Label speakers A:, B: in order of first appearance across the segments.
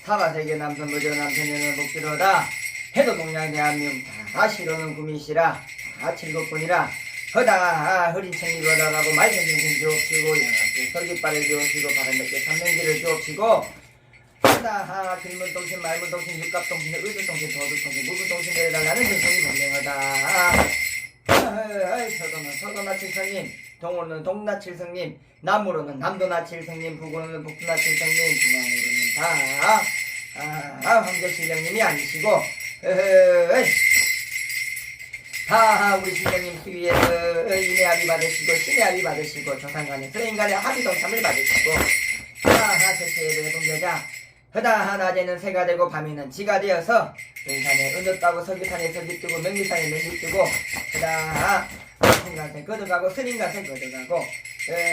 A: 사바세계 남선 무저 남선연은 복지로다. 해도 동양 대한민국 다 시로는 구미시라. 다 칠곡분이라. 허다 흐린 청리로다 가고 말생생생 주옵시고 영합주 설깃발을 주옵시고 바람몇개 삼명기를 주옵시고 허다 길문동신 말문동신 육갑동신 의주동신 도두동신 무구동신 내려달라는 전성이 분명하다. 서도는 서도나칠성님, 동으로는 동나칠성님, 남으로는 남도나칠성님, 북으로는 북도나칠성님, 중앙으로는 다 황제신령님이 아니시고 다 우리 신령님 수위에서 인의 합의 받으시고 신의 합의 받으시고 조상간에서 인간의 합의동참을 받으시고 대체의 대동여자 허다 낮에는 새가 되고 밤에는 지가 되어서 은산에 은을 따고 서기산에 서기 뜨고 명리산에 명리 뜨고 허다 신간에 거둬가고 스님간에 거둬가고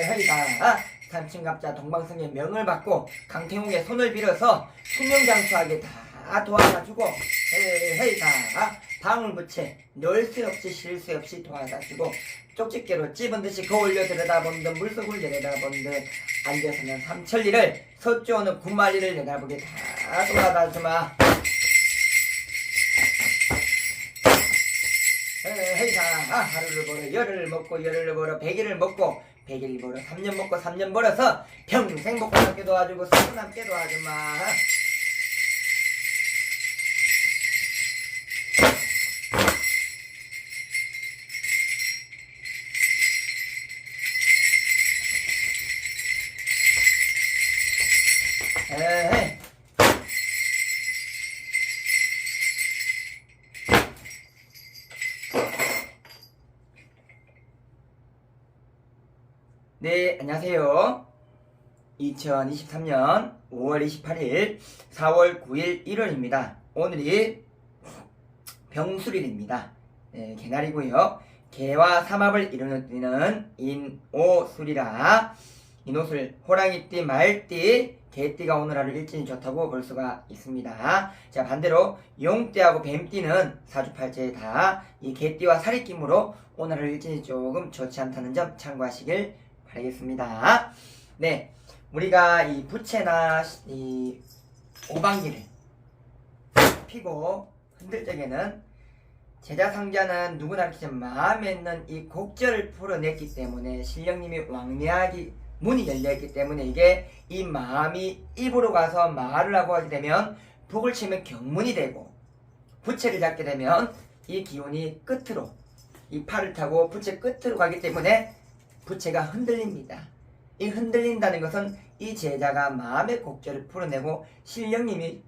A: 허리다 삼층갑자 동방성의 명을 받고 강태웅의 손을 빌어서 숙명장수하게 다 도와다주고 허리다 방울부채 넣을 수 없이 쉴 수 없이 도와다주고 쪽집게로 찝은 듯이 거울려 들여다본 듯 물속을 내려다본 듯 앉아서는 삼천리를 서쪽오는 군만리를 내다보게 다 돌아다주마. 헤이다 하루를 벌어 열흘을 먹고 열흘을 벌어 백일을 먹고 백일을 벌어 3년 먹고 3년 벌어서 평생 먹고 남게 도와주고 서로 남게 도와주마. 네, 안녕하세요. 2023년 5월 28일, 4월 9일, 1월입니다. 오늘이 병술일입니다. 네, 개날이고요. 개와 삼합을 이루는 인오술이라 인오술, 호랑이띠, 말띠, 개띠가 오늘 하루 일진이 좋다고 볼 수가 있습니다. 자, 반대로 용띠하고 뱀띠는 사주팔자에 다 이 개띠와 살이끼므로 오늘 하루 일진이 조금 좋지 않다는 점 참고하시길 바라겠습니다. 네, 우리가 이 부채나 이 오방기를 피고 흔들 적에는 제자상자는 누구나 이렇게 마음에 있는 이 곡절을 풀어냈기 때문에 신령님이 왕래하기 문이 열려있기 때문에 이게 이 마음이 입으로 가서 말을 하고 하게 되면 북을 치면 경문이 되고 부채를 잡게 되면 이 기운이 끝으로 이 팔을 타고 부채 끝으로 가기 때문에 부채가 흔들립니다. 이 흔들린다는 것은 이 제자가 마음의 곡절을 풀어내고 신령님이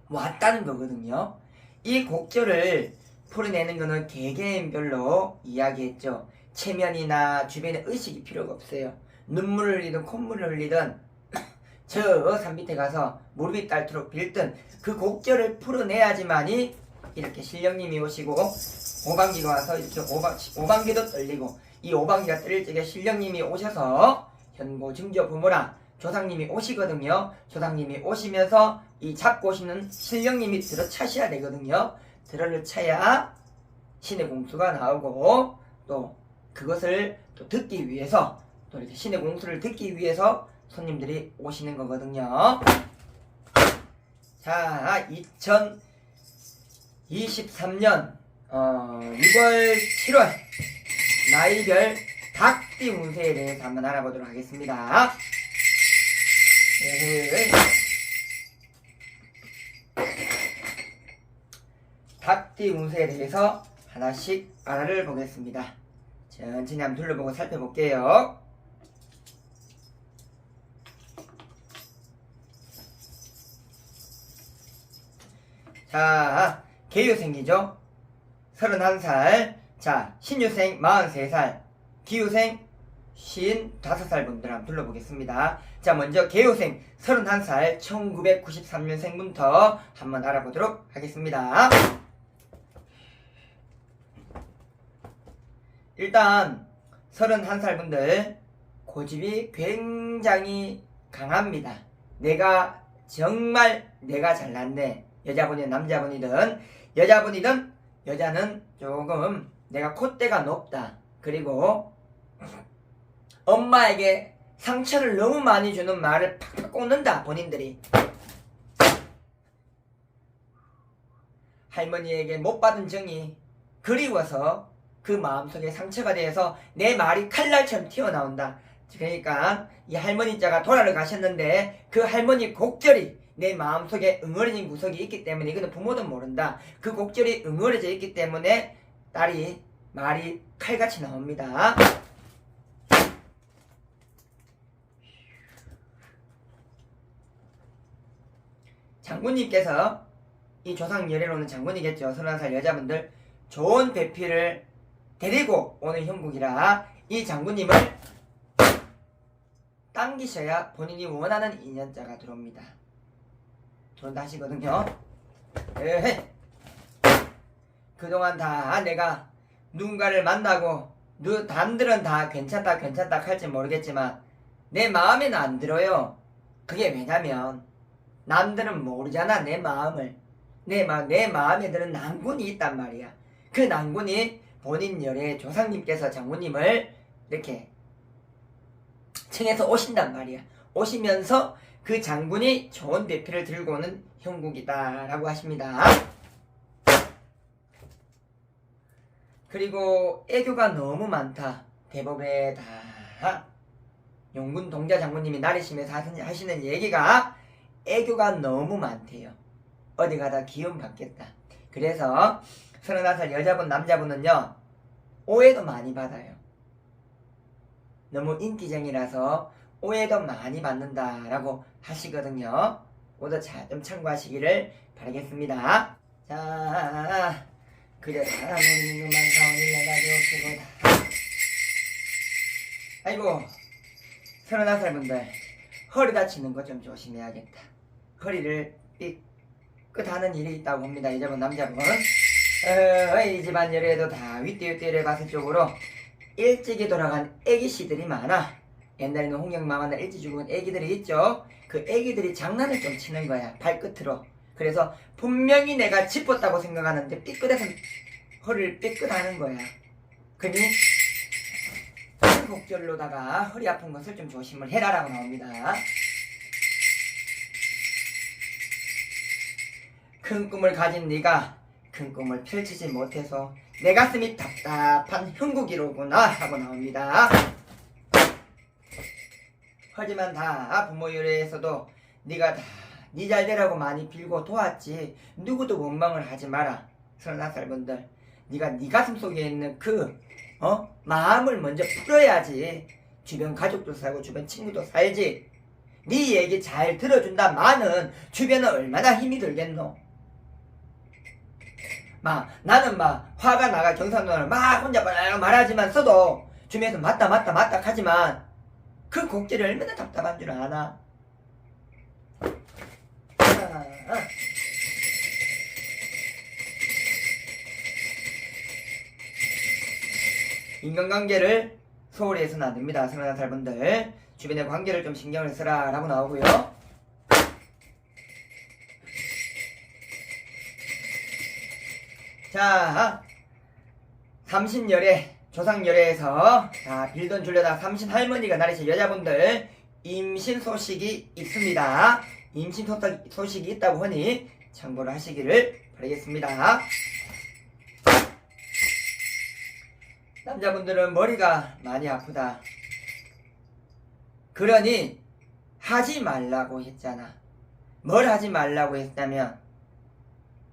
A: 왔다는 거거든요. 이 곡절을 풀어내는 것은 개개인별로 이야기했죠. 체면이나 주변에 의식이 필요가 없어요. 눈물을 흘리든 콧물을 흘리든 저 산 밑에 가서 무릎이 닳도록 빌든 그 곡절을 풀어내야지만이 이렇게 신령님이 오시고 오방기가 와서 이렇게 오방기도 떨리고 이 오방기가 떨릴 적에 신령님이 오셔서 현고 증조 부모라 조상님이 오시거든요. 조상님이 오시면서 이 잡고 오시는 신령님이 들어차셔야 되거든요. 들어차야 신의 공수가 나오고 또 그것을 또 듣기 위해서 또 이렇게 신의 공수를 듣기 위해서 손님들이 오시는 거거든요. 자, 2023년 6월 7월 나이별 닭띠 운세에 대해서 한번 알아보도록 하겠습니다. 닭띠 운세에 대해서 하나씩 알아보겠습니다. 천천히 한번 둘러보고 살펴볼게요. 자, 개유생이죠. 31살. 자, 신유생 43살. 기유생 55살 분들 한번 둘러보겠습니다. 자, 먼저 개유생 31살 1993년생부터 한번 알아보도록 하겠습니다. 일단 31살 분들 고집이 굉장히 강합니다. 내가 정말 내가 잘났네. 여자분이든 남자분이든 여자는 조금 내가 콧대가 높다. 그리고 엄마에게 상처를 너무 많이 주는 말을 팍팍 꽂는다. 본인들이 할머니에게 못 받은 정이 그리워서 그 마음속에 상처가 돼서 내 말이 칼날처럼 튀어나온다. 그러니까 이 할머니 자가 돌아를 가셨는데 그 할머니 곡절이 내 마음속에 응어려진 구석이 있기 때문에, 이거는 부모도 모른다. 그 곡절이 응어려져 있기 때문에 딸이 말이 칼같이 나옵니다. 장군님께서, 이 조상 열애로는 장군이겠죠. 31살 여자분들 좋은 배필을 데리고 오는 형국이라 이 장군님을 당기셔야 본인이 원하는 인연자가 들어옵니다. 들어온다 하시거든요. 에헤. 그동안 다 내가 누군가를 만나고 남들은 다 괜찮다 할지 모르겠지만 내 마음에는 안 들어요. 그게 왜냐면 남들은 모르잖아. 내 마음을. 내 마음에 드는 난군이 있단 말이야. 그 난군이 본인 열의 조상님께서 장군님을 이렇게 청해서 오신단 말이야. 오시면서 그 장군이 좋은 배필을 들고 오는 형국이다 라고 하십니다. 그리고 애교가 너무 많다. 대법에 다 용군 동자 장군님이 나리시면서 하시는 얘기가 애교가 너무 많대요. 어디 가다 기운 받겠다. 그래서 31살 여자분 남자분은요 오해도 많이 받아요. 너무 인기쟁이라서 오해도 많이 받는다라고 하시거든요. 모두 좀 참고하시기를 바라겠습니다. 자, 그래 사람은 있는 만사원이 내가지고 쓰고 아이고 31살 분들 허리 다치는 거 좀 조심해야겠다. 허리를 삐끗하는 일이 있다고 봅니다. 여자분 남자분 이 집안 열애도 다 윗띠를 봤을 쪽으로 일찍이 돌아간 애기씨들이 많아. 옛날에는 홍경마마나 일찍 죽은 애기들이 있죠. 그 애기들이 장난을 좀 치는 거야. 발끝으로. 그래서 분명히 내가 짚었다고 생각하는데 삐끗해서 허리를 삐끗하는 거야. 그니 곡절로다가 허리 아픈 것을 좀 조심을 해라라고 나옵니다. 큰 꿈을 가진 네가 큰 꿈을 펼치지 못해서 내 가슴이 답답한 형국이로구나 하고 나옵니다. 하지만 다 부모 열애에서도 네가 다 네 잘되라고 많이 빌고 도왔지. 누구도 원망을 하지 마라. 31살 분들 네가 네 가슴 속에 있는 그 마음을 먼저 풀어야지. 주변 가족도 살고 주변 친구도 살지. 네 얘기 잘 들어준다마는 주변은 얼마나 힘이 들겠노. 나는 화가 나가 경상도를 혼자 말하지만 주변에서 맞다 하지만 그 곡절이 얼마나 답답한 줄 아나. 인간관계를 소홀히 해서는 안 됩니다. 31살 분들 주변의 관계를 좀 신경을 쓰라 라고 나오고요. 자, 삼신열애 조상열애에서 빌던 줄려다 삼신할머니가 나리신 여자분들 임신 소식이 있습니다. 임신 소식이 있다고 하니 참고를 하시기를 바라겠습니다. 남자분들은 머리가 많이 아프다. 그러니 하지 말라고 했잖아. 뭘 하지 말라고 했다면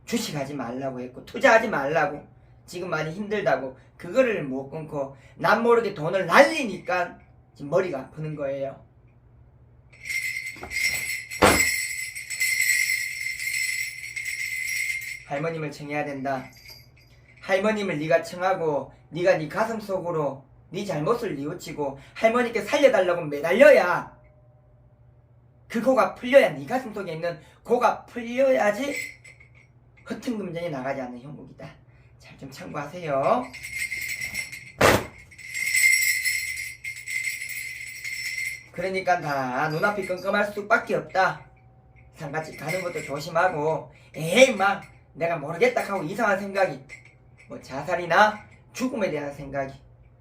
A: 주식하지 말라고 했고 투자하지 말라고. 지금 많이 힘들다고 그거를 못 끊고 남 모르게 돈을 날리니까 지금 머리가 아프는 거예요. 할머님을 청해야 된다. 할머님을 네가 청하고 네가 네 가슴 속으로 네 잘못을 뉘우치고 할머니께 살려달라고 매달려야 그 고가 풀려야 네 가슴 속에 있는 고가 풀려야지 허튼 금전이 나가지 않는 형국이다. 잘 좀 참고하세요. 그러니까 다 눈앞이 끔끔할 수밖에 없다. 상가집 가는 것도 조심하고 내가 모르겠다 하고 이상한 생각이 자살이나 죽음에 대한 생각이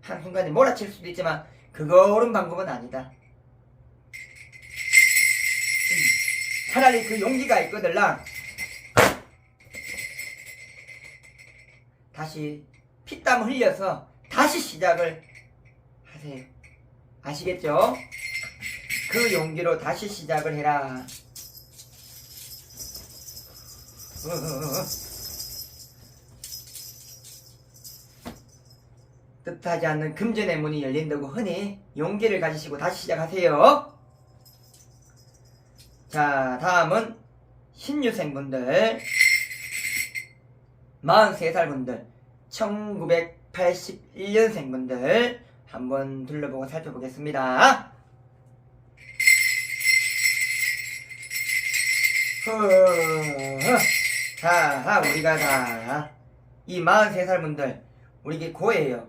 A: 한순간에 몰아칠 수도 있지만 그거 옳은 방법은 아니다. 차라리 그 용기가 있거들랑 다시 피땀 흘려서 다시 시작을 하세요. 아시겠죠? 그 용기로 다시 시작을 해라. 뜻하지 않는 금전의 문이 열린다고 흔히 용기를 가지시고 다시 시작하세요. 자, 다음은 신유생분들 43살 분들 1981년생 분들 한번 둘러보고 살펴보겠습니다. 자, 우리가 다 이 43살 분들 우리 고예요.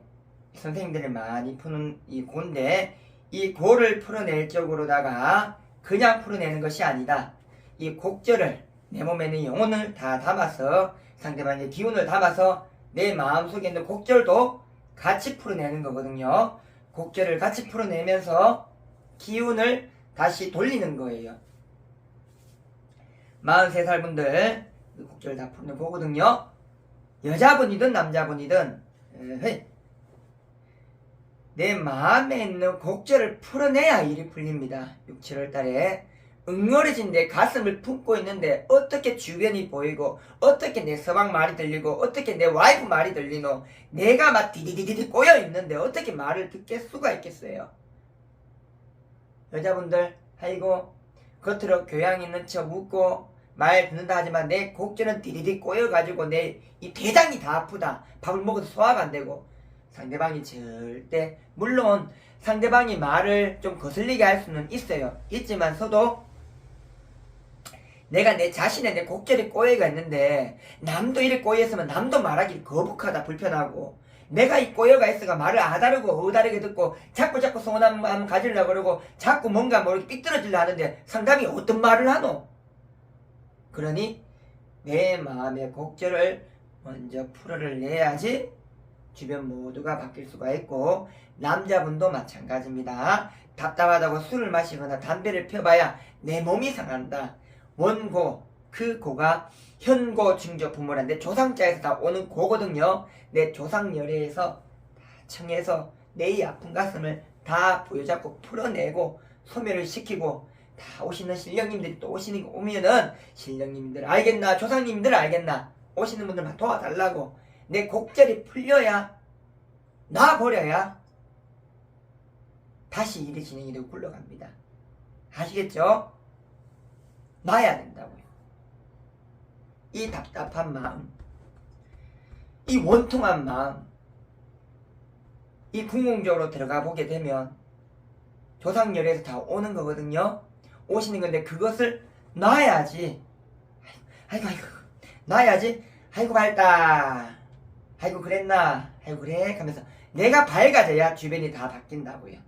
A: 선생님들이 많이 푸는 이 고인데 이 고를 풀어낼 쪽으로다가 그냥 풀어내는 것이 아니다. 이 곡절을 내 몸에 있는 영혼을 다 담아서 상대방의 기운을 담아서 내 마음속에 있는 곡절도 같이 풀어내는 거거든요. 곡절을 같이 풀어내면서 기운을 다시 돌리는 거예요. 43살 분들 곡절 다 풀어내는 거거든요. 여자분이든 남자분이든 내 마음에 있는 곡절을 풀어내야 일이 풀립니다. 6, 7월 달에 응어려진 내 가슴을 품고 있는데 어떻게 주변이 보이고 어떻게 내 서방 말이 들리고 어떻게 내 와이프 말이 들리노. 내가 막 디디디디 꼬여있는데 어떻게 말을 듣게 수가 있겠어요. 여자분들 아이고 겉으로 교양 있는 척 웃고 말 듣는다 하지만 내 곡절은 디디디 꼬여가지고 내 이 대장이 다 아프다. 밥을 먹어도 소화가 안 되고 상대방이 절대 물론 상대방이 말을 좀 거슬리게 할 수는 있어요. 있지만서도 내가 내 자신의 내 곡절이 꼬여가 있는데 남도 이렇게 꼬여있으면 남도 말하기 거북하다 불편하고 내가 이 꼬여가 있어가 말을 아다르고 어다르게 듣고 자꾸 소원한 마음 가지려고 그러고 자꾸 뭔가 모르게 삐뚤어지려 하는데 상담이 어떤 말을 하노? 그러니 내 마음의 곡절을 먼저 풀어내야지 주변 모두가 바뀔 수가 있고 남자분도 마찬가지입니다. 답답하다고 술을 마시거나 담배를 펴봐야 내 몸이 상한다. 원고, 그 고가 현고, 중조, 부모란데 조상자에서 다 오는 고거든요. 내 조상열애에서 다 청해서 내 이 아픈 가슴을 다 부여잡고 풀어내고 소멸을 시키고 다 오시는 신령님들이 또 오면은 신령님들 알겠나 조상님들 알겠나 오시는 분들만 도와달라고 내 곡절이 풀려야 놔버려야 다시 일이 진행이 되고 굴러갑니다. 아시겠죠? 놔야 된다고요. 이 답답한 마음, 이 원통한 마음, 이 궁극적으로 들어가 보게 되면 조상열에서 다 오는 거거든요. 오시는 건데 그것을 놔야지. 아이고 놔야지. 아이고 밝다. 아이고 그랬나. 아이고 그래 하면서 내가 밝아져야 주변이 다 바뀐다고요.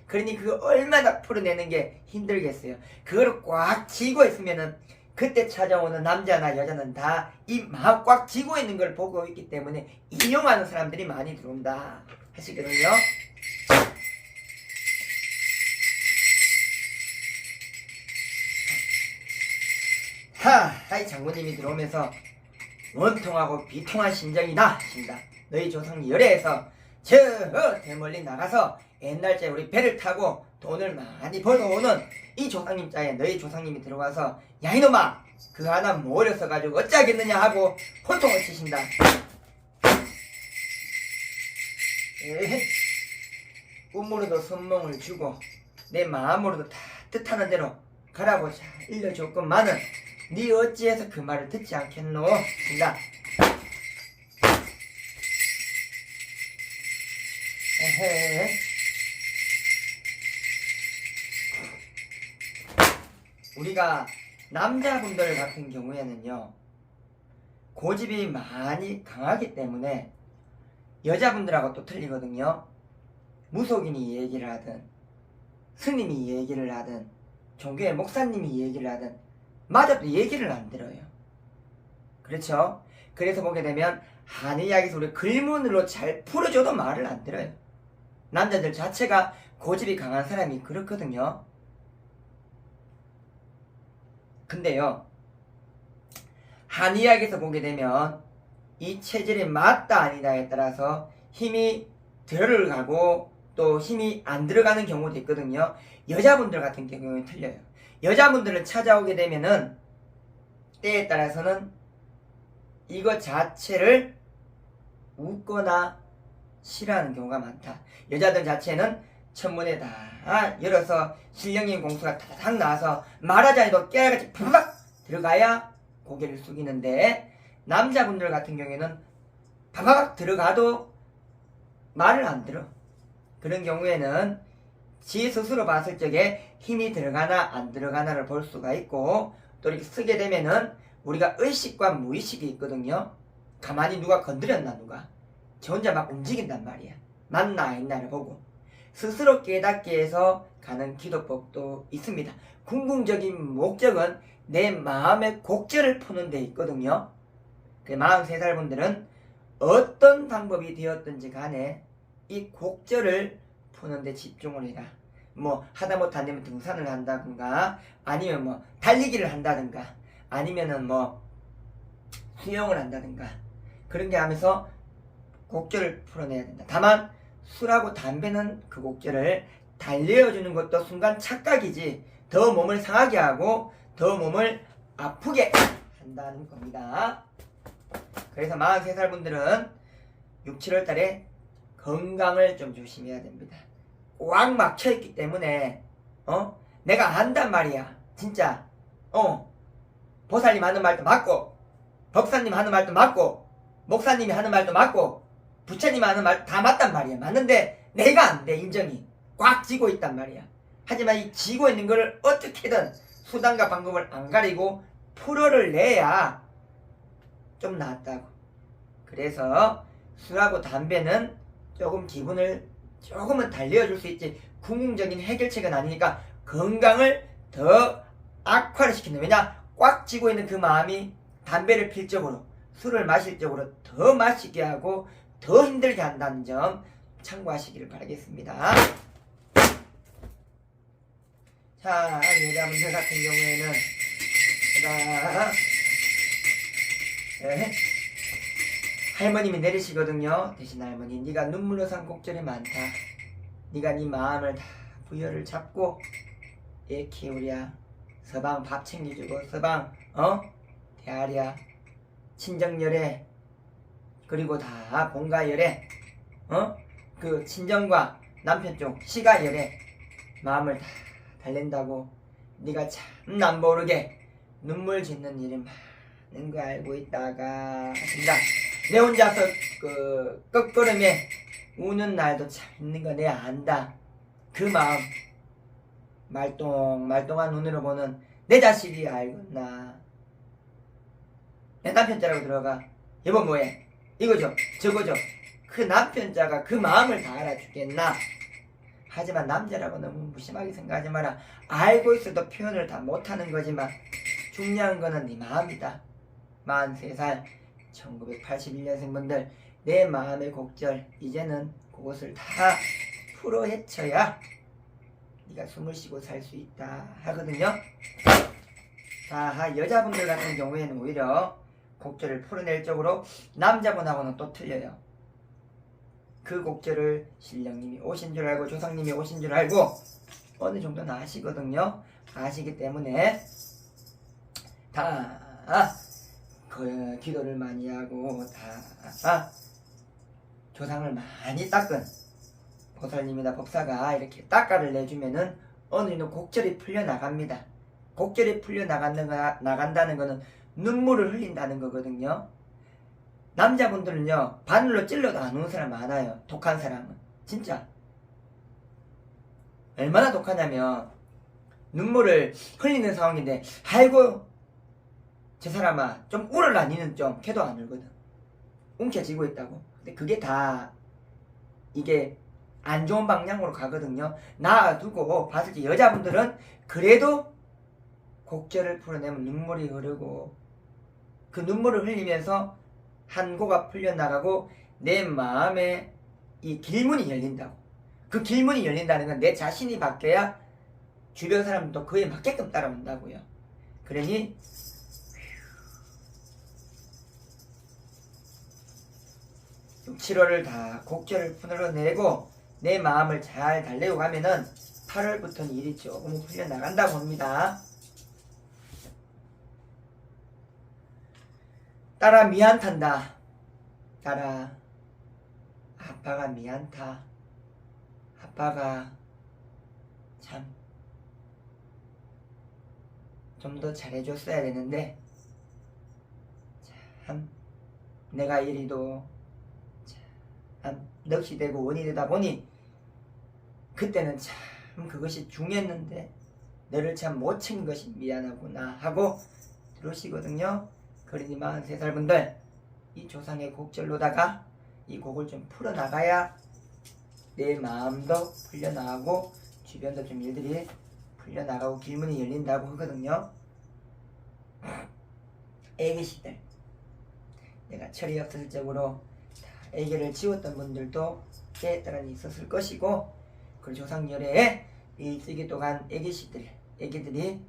A: 그러니 그거 얼마나 풀어내는 게 힘들겠어요. 그걸 꽉 쥐고 있으면은 그때 찾아오는 남자나 여자는 다 이 마음 꽉 쥐고 있는 걸 보고 있기 때문에 이용하는 사람들이 많이 들어온다 하시거든요. 하이 장모님이 들어오면서 원통하고 비통한 심정이다 하신다. 너희 조상이 열애해서 저 대멀리 나가서 옛날째 우리 배를 타고 돈을 많이 벌어오는 이 조상님 자에 너희 조상님이 들어와서 야 이놈아 그 하나 모려서 가지고 어쩌겠느냐 하고 혼통을 치신다. 꿈으로도 선몽을 주고 내 마음으로도 다 뜻하는 대로 가라고 잘 일러줬건만은 네 어찌해서 그 말을 듣지 않겠노? 신다. 에헤. 우리가 남자분들 같은 경우에는요 고집이 많이 강하기 때문에 여자분들하고 또 틀리거든요. 무속인이 얘기를 하든 스님이 얘기를 하든 종교의 목사님이 얘기를 하든 맞아도 얘기를 안 들어요. 그렇죠? 그래서 보게 되면 한의학에서 우리 글문으로 잘 풀어줘도 말을 안 들어요. 남자들 자체가 고집이 강한 사람이 그렇거든요. 근데요, 한의학에서 보게 되면 이 체질이 맞다 아니다에 따라서 힘이 들어가고 또 힘이 안 들어가는 경우도 있거든요. 여자분들 같은 경우는 틀려요. 여자분들을 찾아오게 되면은 때에 따라서는 이거 자체를 웃거나 싫어하는 경우가 많다. 여자들 자체는 천문에 다 열어서 신령님 공수가 타닥 나와서 말하지 않아도 깨알같이 부르닥 들어가야 고개를 숙이는데, 남자분들 같은 경우에는 바바박 들어가도 말을 안 들어. 그런 경우에는 지 스스로 봤을 적에 힘이 들어가나 안 들어가나를 볼 수가 있고, 또 이렇게 쓰게 되면은 우리가 의식과 무의식이 있거든요. 가만히 누가 건드렸나, 누가 저 혼자 막 움직인단 말이야. 맞나 아니나를 보고 스스로 깨닫게 해서 가는 기도법도 있습니다. 궁극적인 목적은 내 마음의 곡절을 푸는 데 있거든요. 43살 분들은 어떤 방법이 되었든지 간에 이 곡절을 푸는 데 집중을 해라. 뭐 하다못해 안되면 등산을 한다든가, 아니면 뭐 달리기를 한다든가, 아니면은 뭐 수영을 한다든가, 그런 게 하면서 곡절을 풀어내야 된다. 다만 술하고 담배는 그 곡절을 달래어주는 것도 순간 착각이지 더 몸을 상하게 하고 더 몸을 아프게 한다는 겁니다. 그래서 43살 분들은 6, 7월 달에 건강을 좀 조심해야 됩니다. 꽉 막혀있기 때문에 내가 안단 말이야. 진짜 보살님 하는 말도 맞고, 법사님 하는 말도 맞고, 목사님이 하는 말도 맞고, 부처님 하는 말 다 맞단 말이야. 맞는데 내가 안 돼. 인정이 꽉 쥐고 있단 말이야. 하지만 이 쥐고 있는 거를 어떻게든 수단과 방법을 안 가리고 풀어를 내야 좀 낫다고. 그래서 술하고 담배는 조금 기분을 조금은 달래어줄 수 있지 궁극적인 해결책은 아니니까 건강을 더 악화를 시킨다. 왜냐? 꽉 쥐고 있는 그 마음이 담배를 필 쪽으로, 술을 마실 쪽으로 더 마시게 하고 더 힘들게 한다는 점 참고하시기를 바라겠습니다. 자, 여자분들 같은 경우에는 할머님이 내리시거든요. 대신 할머니, 네가 눈물로 산 곡절이 많다. 네가 네 마음을 다 부여를 잡고 애 키우랴, 서방 밥 챙겨주고, 서방 대하랴, 친정열애, 그리고 다 본가열애, 그 친정과 남편 쪽 시가열애 마음을 다 달랜다고 네가 참 남모르게 눈물 짓는 일이 많은 거 알고 있다가 진짜 내 혼자서 그 끝걸음에 우는 날도 참 있는 거 내 안다. 그 마음 말똥말똥한 눈으로 보는 내 자식이 알겠나. 내 남편자라고 들어가 여보 뭐해 이거죠 저거죠. 그 남편자가 그 마음을 다 알아주겠나. 하지만 남자라고 너무 무심하게 생각하지 마라. 알고 있어도 표현을 다 못하는 거지만 중요한 거는 네 마음이다. 43살 1981년생분들 내 마음의 곡절 이제는 그것을 다 풀어 헤쳐야 네가 숨을 쉬고 살 수 있다 하거든요. 자, 여자분들 같은 경우에는 오히려 곡절을 풀어낼 쪽으로 남자분하고는 또 틀려요. 그 곡절을 신령님이 오신 줄 알고 조상님이 오신 줄 알고 어느 정도는 아시거든요. 아시기 때문에 다 그 기도를 많이 하고 다 조상을 많이 닦은 보살님이나 법사가 이렇게 닦아를 내주면은 어느 정도 곡절이 풀려나갑니다. 곡절이 풀려나간다는 거는 눈물을 흘린다는 거거든요. 남자분들은요 바늘로 찔러도 안 우는 사람 많아요. 독한 사람은 진짜 얼마나 독하냐면 눈물을 흘리는 상황인데 아이고 저 사람아 좀 울어라. 니는 좀 걔도 안 울거든. 움켜쥐고 있다고. 근데 그게 다 이게 안 좋은 방향으로 가거든요. 놔두고 봤을 때 여자분들은 그래도 곡절을 풀어내면 눈물이 흐르고 그 눈물을 흘리면서 한고가 풀려나가고 내 마음에 이 길문이 열린다고. 그 길문이 열린다는 건 내 자신이 바뀌어야 주변 사람도 그에 맞게끔 따라온다고요. 그러니 육칠월을 다 곡절을 풀어내고 내 마음을 잘 달래고 가면은 8월부터는 일이 조금 풀려나간다고 합니다. 딸아 미안탄다. 딸아 아빠가 미안타. 아빠가 참 좀 더 잘해줬어야 되는데 참 내가 이리도 참 넋이 되고 원이 되다 보니 그때는 참 그것이 중요했는데 너를 참 못 챙긴 것이 미안하구나 하고 들으시거든요. 그러니 43살 분들 이 조상의 곡절로다가 이 곡을 좀 풀어나가야 내 마음도 풀려나가고 주변도 좀 일들이 풀려나가고 길문이 열린다고 하거든요. 애기시들 내가 철이 없을 적으로 애기를 지웠던 분들도 때에 있었을 것이고 그 조상열에 일찍이 또한 애기들이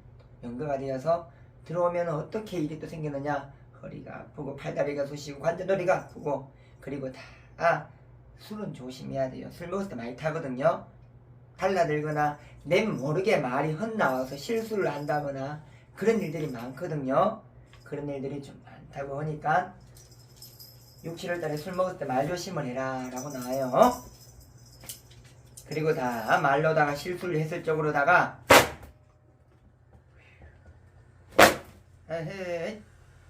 A: 연거가 되어서 들어오면 어떻게 일이 또 생기느냐. 허리가 아프고 팔다리가 쑤시고 관절놀이가 아프고 그리고 다 술은 조심해야 돼요. 술 먹을 때 많이 타거든요. 달라들거나 내 모르게 말이 헛나와서 실수를 한다거나 그런 일들이 많거든요. 그런 일들이 좀 많다고 하니까 6, 7월달에 술 먹을 때 말 조심을 해라 라고 나와요. 그리고 다 말로다가 실수를 했을 적으로다가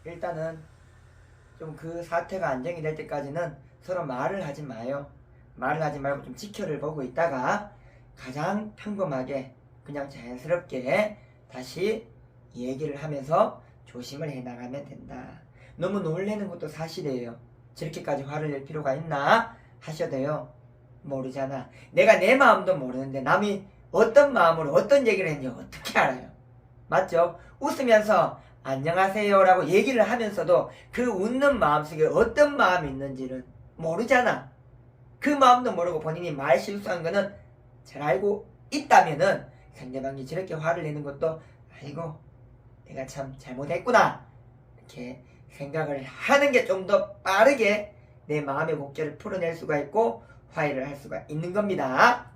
A: 일단은 좀 그 사태가 안정이 될 때까지는 서로 말을 하지 마요. 말을 하지 말고 좀 지켜를 보고 있다가 가장 평범하게 그냥 자연스럽게 다시 얘기를 하면서 조심을 해나가면 된다. 너무 놀래는 것도 사실이에요. 저렇게까지 화를 낼 필요가 있나 하셔도요. 모르잖아. 내가 내 마음도 모르는데 남이 어떤 마음으로 어떤 얘기를 했는지 어떻게 알아요? 맞죠? 웃으면서 안녕하세요 라고 얘기를 하면서도 그 웃는 마음속에 어떤 마음이 있는지는 모르잖아. 그 마음도 모르고 본인이 말 실수한 거는 잘 알고 있다면은 상대방이 저렇게 화를 내는 것도 아이고 내가 참 잘못했구나 이렇게 생각을 하는 게 좀 더 빠르게 내 마음의 곡절을 풀어낼 수가 있고 화해를 할 수가 있는 겁니다.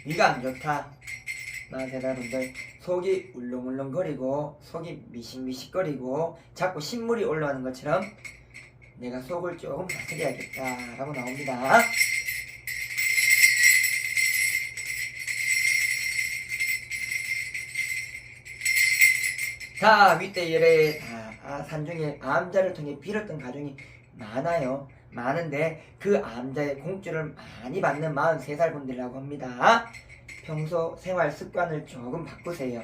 A: 위가 안 좋다. 여러분들 속이 울렁울렁거리고 속이 미식미식거리고 자꾸 신물이 올라오는 것처럼 내가 속을 조금 다스려야겠다 라고 나옵니다. 자, 윗대열에 산중에 암자를 통해 빌었던 가정이 많아요. 많은데 그 암자의 공주를 많이 받는 43살 분들이라고 합니다. 평소 생활 습관을 조금 바꾸세요.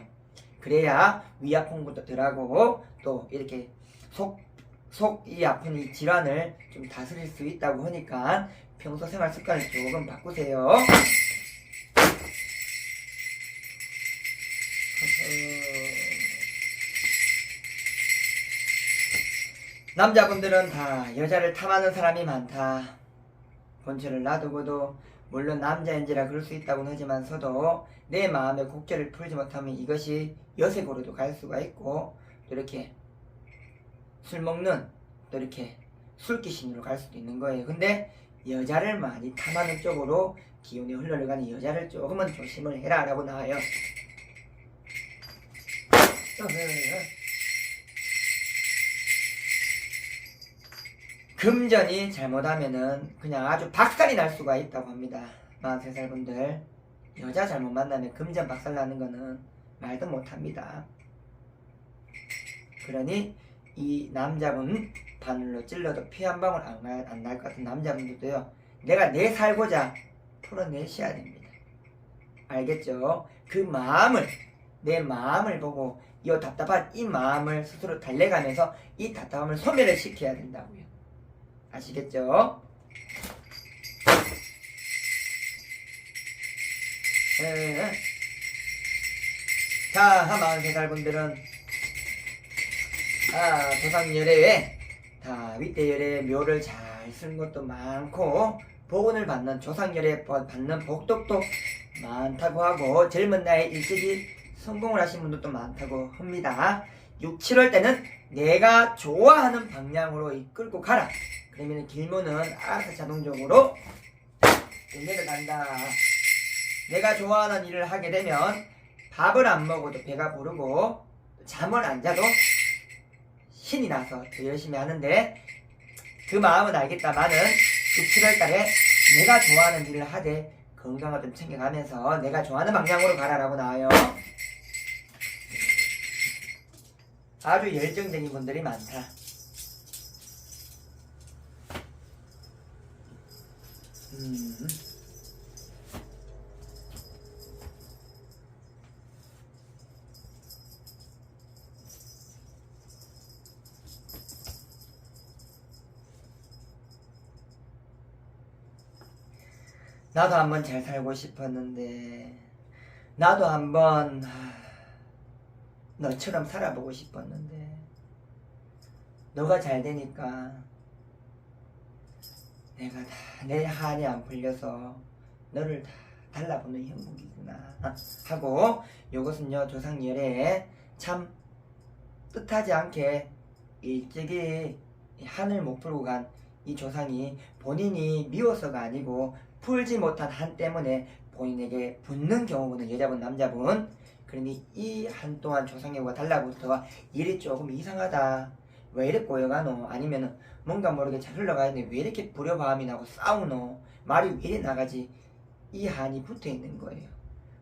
A: 그래야 위 아픈 것도 덜하고 또 이렇게 속이 아픈 이 질환을 좀 다스릴 수 있다고 하니까 평소 생활 습관을 조금 바꾸세요. 남자분들은 다 여자를 탐하는 사람이 많다. 본처를 놔두고도 물론 남자인지라 그럴 수 있다고는 하지만서도 내 마음의 곡절을 풀지 못하면 이것이 여색으로도 갈 수가 있고 또 이렇게 술 먹는 또 이렇게 술귀신으로 갈 수도 있는 거예요. 근데 여자를 많이 탐하는 쪽으로 기운이 흘러가니 여자를 조금은 조심을 해라 라고 나와요. 금전이 잘못하면은 그냥 아주 박살이 날 수가 있다고 합니다. 43살 분들 여자 잘못 만나면 금전 박살 나는 거는 말도 못합니다. 그러니 이 남자분 바늘로 찔러도 피 한 방울 안 날 것 같은 남자분들도요 내가 내 살고자 풀어내셔야 됩니다. 알겠죠? 그 마음을 내 마음을 보고 이 답답한 이 마음을 스스로 달래가면서 이 답답함을 소멸을 시켜야 된다고요. 아시겠죠? 자, 43살 분들은 조상열애에 윗대열의 묘를 잘 잘 쓰는 것도 많고 복운을 받는 조상열에 받는 복덕도 많다고 하고 젊은 나이에 일찍이 성공을 하신 분들도 많다고 합니다. 6, 7월 때는 내가 좋아하는 방향으로 이끌고 가라. 그러면 길문은 알아서 자동적으로 열려 간다. 내가 좋아하는 일을 하게 되면 밥을 안 먹어도 배가 부르고 잠을 안 자도 신이 나서 더 열심히 하는데 그 마음은 알겠다마는 6, 7월 달에 내가 좋아하는 일을 하되 건강을 좀 챙겨가면서 내가 좋아하는 방향으로 가라라고 나와요. 아주 열정적인 분들이 많다. 나도 한번 잘 살고 싶었는데 나도 한번 너처럼 살아보고 싶었는데 너가 잘 되니까 내가 다 내 한이 안 풀려서 너를 다 달라보는 형국이구나 하고 요것은요 조상열에 참 뜻하지 않게 일찍이 한을 못 풀고 간 이 조상이 본인이 미워서가 아니고 풀지 못한 한 때문에 본인에게 붙는 경우는 여자분 남자분 그러니 이 한 동안 조상여가 달라붙어 일이 조금 이상하다 왜 이렇게 꼬여가노 아니면은 뭔가 모르게 잘 흘러가는데 왜 이렇게 불효바람이 나고 싸우노 말이 왜 이래 나가지 이 한이 붙어있는 거예요.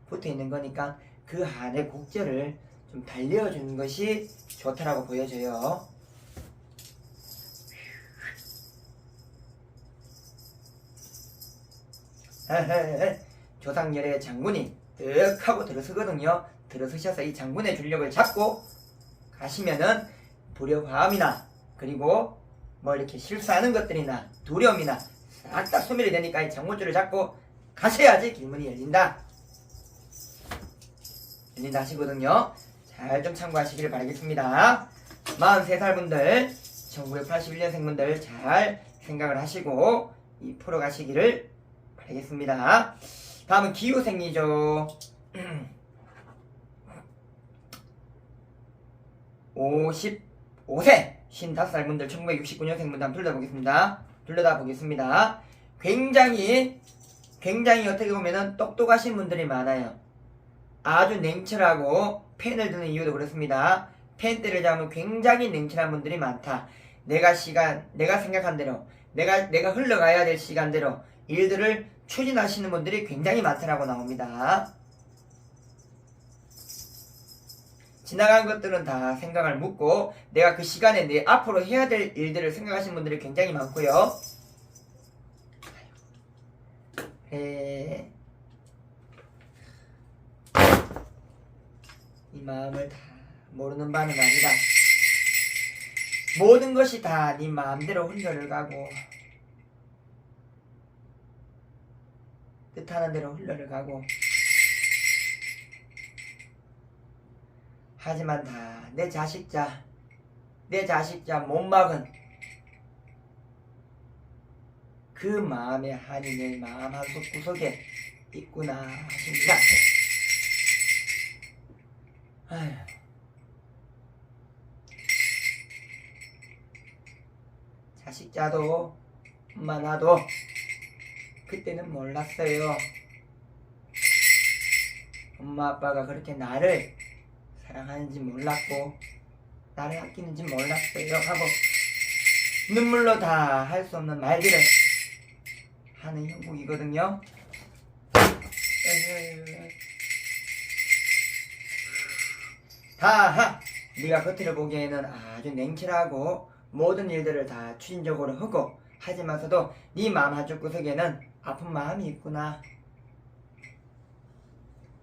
A: 붙어있는 거니까 그 한의 곡절을 좀 달려주는 것이 좋다라고 보여져요. 조상열의 장군이 득 하고 들어서거든요. 들어서셔서 이 장군의 줄력을 잡고 가시면은 불효화음이나 그리고 뭐 이렇게 실수하는 것들이나 두려움이나 싹 다 소멸이 되니까 이 장군줄을 잡고 가셔야지 길문이 열린다. 열린다 하시거든요. 잘 좀 참고하시기를 바라겠습니다. 43살 분들 1981년생 분들 잘 생각을 하시고 이 풀어가시기를 바라겠습니다. 다음은 기후생리죠. 55세 55살 분들 1969년생 분들 한번 둘러다보겠습니다. 굉장히 어떻게 보면은 똑똑하신 분들이 많아요. 아주 냉철하고 펜을 드는 이유도 그렇습니다. 펜대를 잡으면 굉장히 냉철한 분들이 많다. 내가 생각한 대로 내가 흘러가야 될 시간대로 일들을 추진하시는 분들이 굉장히 많다라고 나옵니다. 지나간 것들은 다 생각을 묻고 내가 그 시간에 내 앞으로 해야 될 일들을 생각하시는 분들이 굉장히 많고요. 이 마음을 다 모르는 바는 아니다. 모든 것이 다 네 마음대로 흘러가고 뜻하는 대로 흘러가고 하지만 다 내 자식자 못 막은 그 마음의 한이 내 마음 한속 구석에 있구나 하십니다. 아휴. 자식자도 엄마 나도 그때는 몰랐어요. 엄마 아빠가 그렇게 나를 사랑하는지 몰랐고 나를 아끼는지 몰랐어요 하고 눈물로 다 할 수 없는 말들을 하는 형국이거든요. 다하 네가 겉으로 보기에는 아주 냉철하고 모든 일들을 다 추진적으로 하고 하지만서도 네 마음 한쪽 구석에는 아픈 마음이 있구나.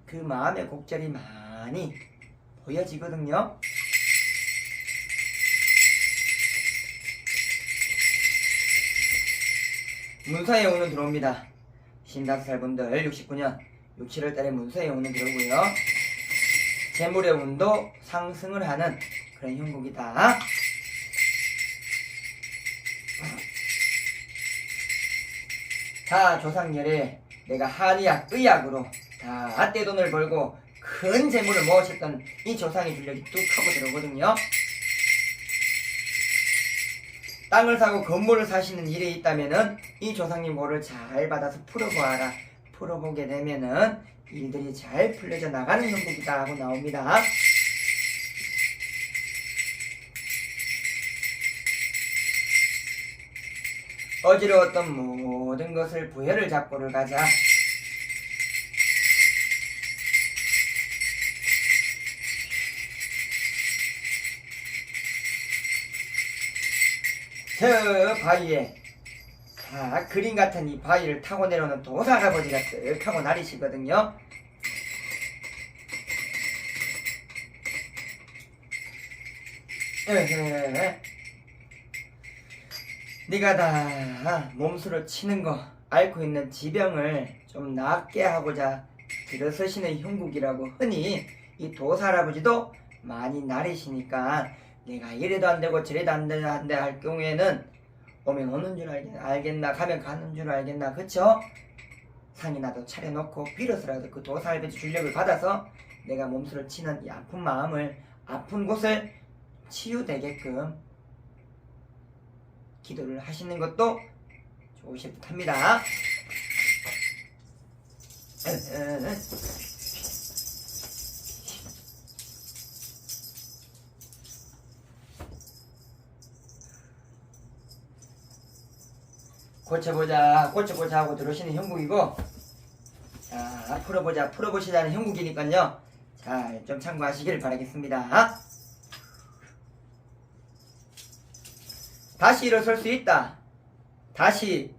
A: 그 마음의 곡절이 많이 보여지거든요. 문서의 운은 들어옵니다. 55살 분들 69년 6, 7월 달에 문서의 운은 들어오고요. 재물의 운도 상승을 하는 그런 형국이다. 자, 조상열에 내가 한의학, 의학으로 다 떼돈을 벌고 큰 재물을 모으셨던 이 조상의 줄력이 뚝 하고 들어오거든요. 땅을 사고 건물을 사시는 일이 있다면은 이 조상님 호를 잘 받아서 풀어보아라. 풀어보게 되면은 일들이 잘 풀려져 나가는 형국이다 하고 나옵니다. 어지러웠던 모든 것을 부여를 잡고를 가자. 저 바위에 그림 같은 이 바위를 타고 내려오는 도사할아버지가 쓱 하고 나리시거든요. 네가 다 몸수를 치는 거 앓고 있는 지병을 좀 낫게 하고자 들어서시는 형국이라고 흔히 이 도사할아버지도 많이 나리시니까 내가 이래도 안되고 저래도 안된다 할 경우에는 오면 오는 줄 알겠나 가면 가는 줄 알겠나 그쵸? 상이나도 차려놓고 빌어서라도 그 도사할아버지 줄력을 받아서 내가 몸수를 치는 이 아픈 마음을 아픈 곳을 치유되게끔 기도를 하시는 것도 좋으실 듯합니다. 고쳐보자 하고 들어오시는 형국이고, 자, 풀어보시자는 형국이니까요. 잘 좀 참고하시길 바라겠습니다. 다시 일어설 수 있다. 다시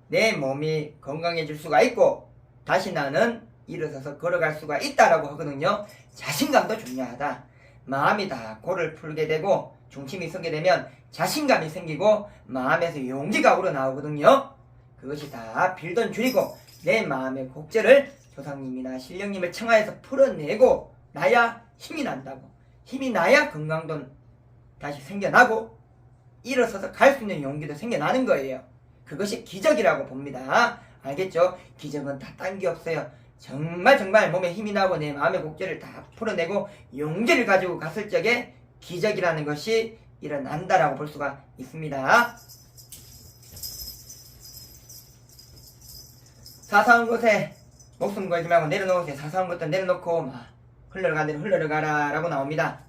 A: 내 몸이 건강해질 수가 있고 다시 나는 일어서서 걸어갈 수가 있다라고 하거든요. 자신감도 중요하다. 마음이 다 골을 풀게 되고 중심이 서게 되면 자신감이 생기고 마음에서 용기가 우러나오거든요. 그것이 다 빌던 줄이고 내 마음의 곡절을 조상님이나 신령님을 청하여서 풀어내고 나야 힘이 난다고. 힘이 나야 건강도 다시 생겨나고 일어서서 갈 수 있는 용기도 생겨나는 거예요. 그것이 기적이라고 봅니다. 알겠죠? 기적은 다 딴 게 없어요. 정말 몸에 힘이 나고 내 마음의 곡절을 다 풀어내고 용기를 가지고 갔을 적에 기적이라는 것이 일어난다라고 볼 수가 있습니다. 사사한 곳에 목숨 걸지 말고 내려놓으세요. 사사한 것도 내려놓고 막 흘러가는 대로 흘러가라 라고 나옵니다.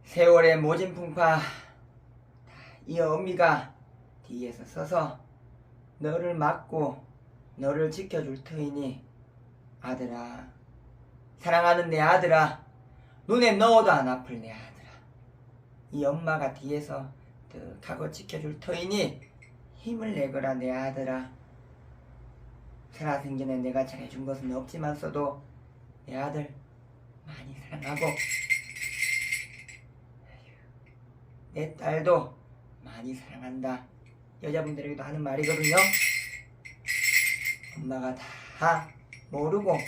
A: 세월의 모진 풍파 이 어미가 뒤에서 서서 너를 막고 너를 지켜줄 터이니 아들아, 사랑하는 내 아들아, 눈에 넣어도 안 아플 내 아들아, 이 엄마가 뒤에서 득 하고 지켜줄 터이니 힘을 내거라 내 아들아. 살아생전에 내가 잘해준 것은 없지만서도 내 아들 많이 사랑하고 내 딸도 많이 사랑한다. 여자분들에게도 하는 말이거든요. 엄마가 다 모르고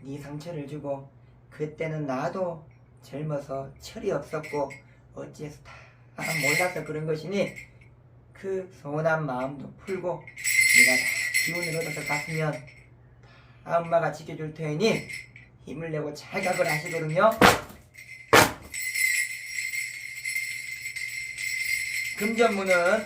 A: 네 상처를 주고 그때는 나도 젊어서 철이 없었고 어찌해서 다 몰라서 그런 것이니 그 서운한 마음도 풀고 네가 다 기운을 얻어서 갔으면 다 엄마가 지켜줄 테니 힘을 내고 잘 가거라 하시거든요. 금전문은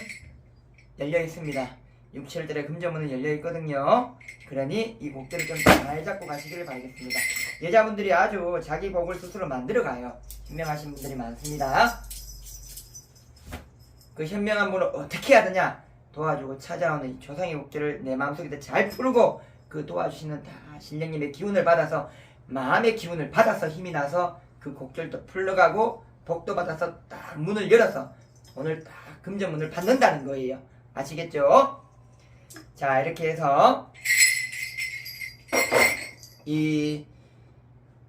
A: 열려 있습니다. 6, 7들의 금전문은 열려 있거든요. 그러니 이 곡들을 좀 잘 잡고 가시기를 바라겠습니다. 여자분들이 아주 자기 곡을 스스로 만들어 가요. 현명하신 분들이 많습니다. 그 현명한 분을 어떻게 해야 되냐? 도와주고 찾아오는 이 조상의 곡들을 내 마음속에 잘 풀고 그 도와주시는 다 신령님의 기운을 받아서 마음의 기운을 받아서 힘이 나서 그 곡절도 풀러가고 복도 받아서 딱 문을 열어서 오늘 딱 금전문을 받는다는 거예요. 아시겠죠? 자, 이렇게 해서 이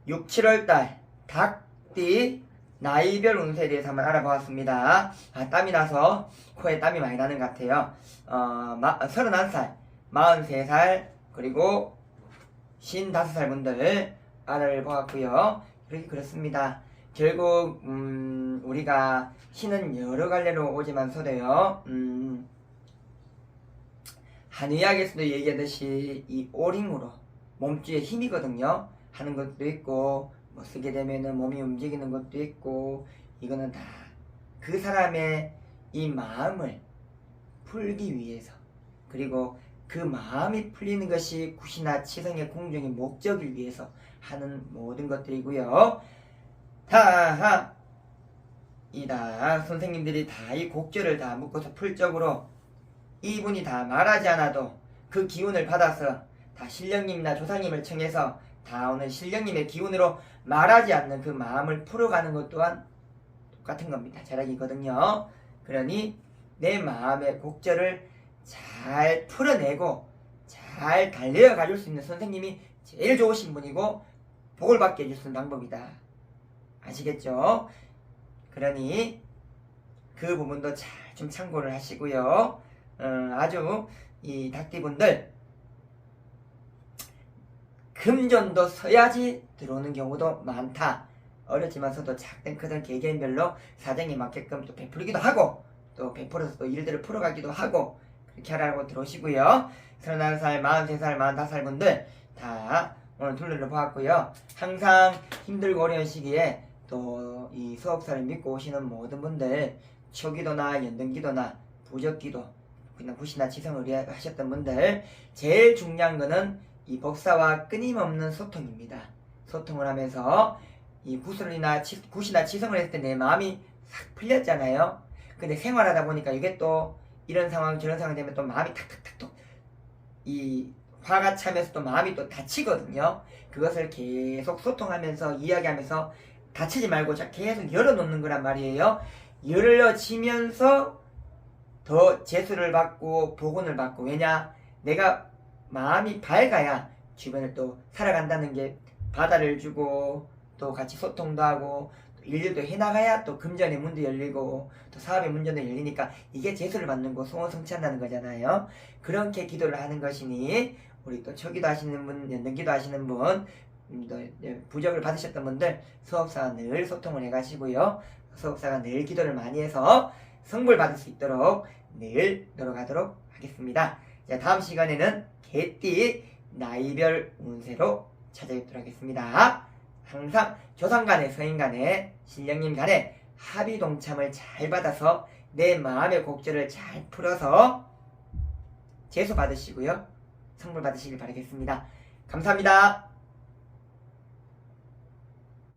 A: 6, 7월달 닭띠 나이별 운세에 대해서 한번 알아보았습니다. 땀이 나서 코에 땀이 많이 나는 것 같아요. 31살, 43살, 그리고 55살 분들 알아를 보았고요. 그렇게 그렇습니다. 결국 우리가 신은 여러 갈래로 오지만서도요. 한의학에서도 얘기하듯이 이 오링으로 몸주의 힘이거든요. 하는 것도 있고 뭐 쓰게 되면은 몸이 움직이는 것도 있고 이거는 다 그 사람의 이 마음을 풀기 위해서 그리고 그 마음이 풀리는 것이 구시나 치성의 공정의 목적을 위해서 하는 모든 것들이고요. 다 선생님들이 다 이 곡절을 다 묶어서 풀적으로 이분이 다 말하지 않아도 그 기운을 받아서 다 신령님이나 조상님을 청해서 다 오늘 신령님의 기운으로 말하지 않는 그 마음을 풀어가는 것 또한 똑같은 겁니다. 절약이거든요. 그러니 내 마음의 곡절을 잘 풀어내고 잘 달래어 가줄 수 있는 선생님이 제일 좋으신 분이고 복을 받게 해줄 수 있는 방법이다. 아시겠죠? 그러니 그 부분도 잘 좀 참고를 하시고요. 아주 이 닭띠분들 금전도 써야지 들어오는 경우도 많다. 어렵지만서도 작든 크든 개개인별로 사정에 맞게끔 또 베풀기도 하고 또 베풀어서 또 일들을 풀어가기도 하고 그렇게 하라고 들어오시고요. 31살, 43살, 45살 분들 다 오늘 둘러를 보았고요. 항상 힘들고 어려운 시기에 또 이 수업사를 믿고 오시는 모든 분들 초기도나 연등기도나 부적기도 그냥 구시나 치성을 하셨던 분들 제일 중요한 거는 이 법사와 끊임없는 소통입니다. 소통을 하면서 이 구시나 치성을 했을 때 내 마음이 싹 풀렸잖아요. 근데 생활하다 보니까 이게 또 이런 상황 저런 상황 되면 또 마음이 탁탁탁 이 화가 차면서 또 마음이 또 다치거든요. 그것을 계속 소통하면서 이야기하면서 다치지 말고 계속 열어놓는 거란 말이에요. 열어지면서 더 재수를 받고 복원을 받고 왜냐 내가 마음이 밝아야 주변을 또 살아간다는 게 바다를 주고 또 같이 소통도 하고 또 일들도 해나가야 또 금전의 문도 열리고 또 사업의 문전도 열리니까 이게 재수를 받는 거 소원 성취한다는 거잖아요. 그렇게 기도를 하는 것이니 우리 또 초기도 하시는 분 연등기도 하시는 분 또 부적을 받으셨던 분들 수업사와 늘 소통을 해가시고요. 수업사가 늘 기도를 많이 해서 성불 받을 수 있도록 늘 노력하도록 하겠습니다. 자, 다음 시간에는 개띠 나이별 운세로 찾아뵙도록 하겠습니다. 항상 조상간에 서인간에 신령님간에 합의동참을 잘 받아서 내 마음의 곡절을 잘 풀어서 재수 받으시고요. 성불 받으시길 바라겠습니다. 감사합니다.